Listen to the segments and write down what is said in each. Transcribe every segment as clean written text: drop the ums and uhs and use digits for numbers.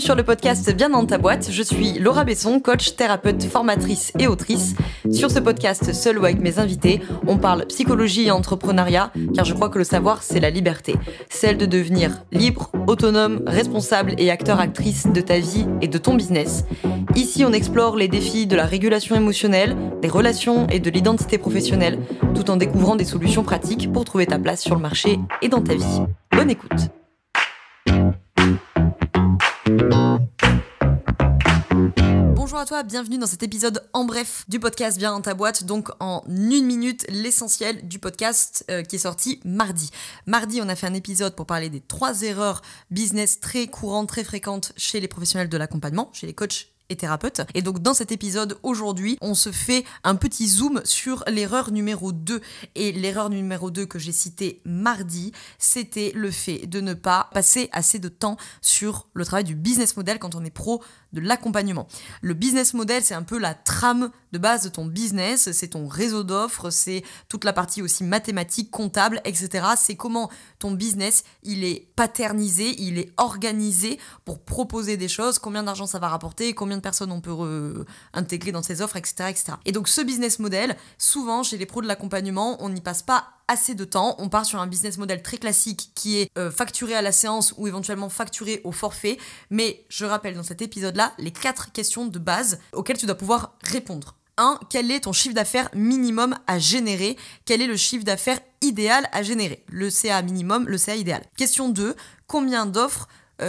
sur le podcast Bien dans ta boîte, je suis Laura Besson, coach, thérapeute, formatrice et autrice. Sur ce podcast, seul ou avec mes invités, on parle psychologie et entrepreneuriat, car je crois que le savoir, c'est la liberté. Celle de devenir libre, autonome, responsable et acteur-actrice de ta vie et de ton business. Ici, on explore les défis de la régulation émotionnelle, des relations et de l'identité professionnelle, tout en découvrant des solutions pratiques pour trouver ta place sur le marché et dans ta vie. Bonne écoute. Bonjour à toi, bienvenue dans cet épisode en bref du podcast Bien dans ta boîte, donc en 1 minute l'essentiel du podcast qui est sorti mardi. Mardi, on a fait un épisode pour parler des 3 erreurs business très courantes, très fréquentes chez les professionnels de l'accompagnement, chez les coachs et thérapeute. Et donc dans cet épisode aujourd'hui, on se fait un petit zoom sur l'erreur numéro 2. Et l'erreur numéro 2 que j'ai citée mardi, c'était le fait de ne pas passer assez de temps sur le travail du business model quand on est pro de l'accompagnement. Le business model, c'est un peu la trame de base de ton business, c'est ton réseau d'offres, c'est toute la partie aussi mathématique, comptable, etc. C'est comment ton business, il est paternisé, il est organisé pour proposer des choses, combien d'argent ça va rapporter, combien de personnes on peut intégrer dans ses offres, etc., etc. Et donc ce business model, souvent chez les pros de l'accompagnement, on n'y passe pas assez de temps, on part sur un business model très classique qui est facturé à la séance ou éventuellement facturé au forfait, mais je rappelle dans cet épisode-là les 4 questions de base auxquelles tu dois pouvoir répondre. 1. Quel est ton chiffre d'affaires minimum à générer? Quel est le chiffre d'affaires idéal à générer? Le CA minimum, le CA idéal. Question 2. Combien d'offres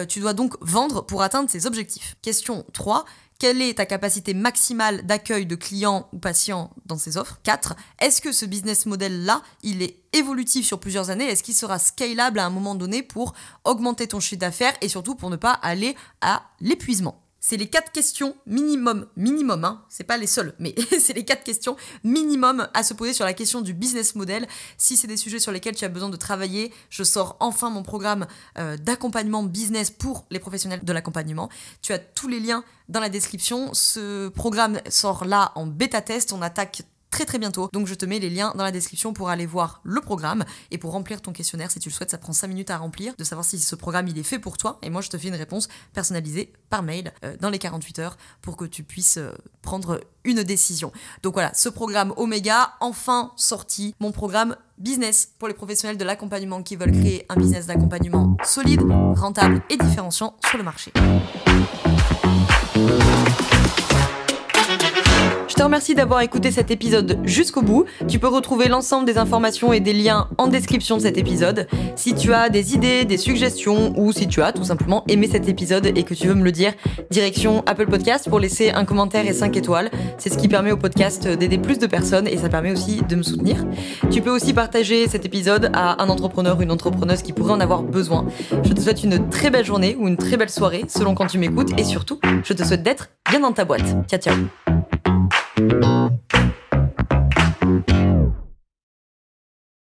tu dois donc vendre pour atteindre ces objectifs? Question 3. Quelle est ta capacité maximale d'accueil de clients ou patients dans ces offres? 4. Est-ce que ce business model-là, il est évolutif sur plusieurs années? Est-ce qu'il sera scalable à un moment donné pour augmenter ton chiffre d'affaires et surtout pour ne pas aller à l'épuisement? C'est les 4 questions minimum, c'est pas les seules, mais c'est les 4 questions minimum à se poser sur la question du business model. Si c'est des sujets sur lesquels tu as besoin de travailler, je sors enfin mon programme d'accompagnement business pour les professionnels de l'accompagnement. Tu as tous les liens dans la description. Ce programme sort là en bêta test, on attaque très bientôt. Donc je te mets les liens dans la description pour aller voir le programme et pour remplir ton questionnaire si tu le souhaites. Ça prend 5 minutes à remplir, de savoir si ce programme il est fait pour toi. Et moi je te fais une réponse personnalisée par mail dans les 48 heures pour que tu puisses prendre une décision. Donc voilà, ce programme Oméga, enfin sorti, mon programme business pour les professionnels de l'accompagnement qui veulent créer un business d'accompagnement solide, rentable et différenciant sur le marché. Je te remercie d'avoir écouté cet épisode jusqu'au bout. Tu peux retrouver l'ensemble des informations et des liens en description de cet épisode. Si tu as des idées, des suggestions ou si tu as tout simplement aimé cet épisode et que tu veux me le dire, direction Apple Podcast pour laisser un commentaire et 5 étoiles. C'est ce qui permet au podcast d'aider plus de personnes et ça permet aussi de me soutenir. Tu peux aussi partager cet épisode à un entrepreneur ou une entrepreneuse qui pourrait en avoir besoin. Je te souhaite une très belle journée ou une très belle soirée selon quand tu m'écoutes et surtout, je te souhaite d'être bien dans ta boîte. Ciao, ciao.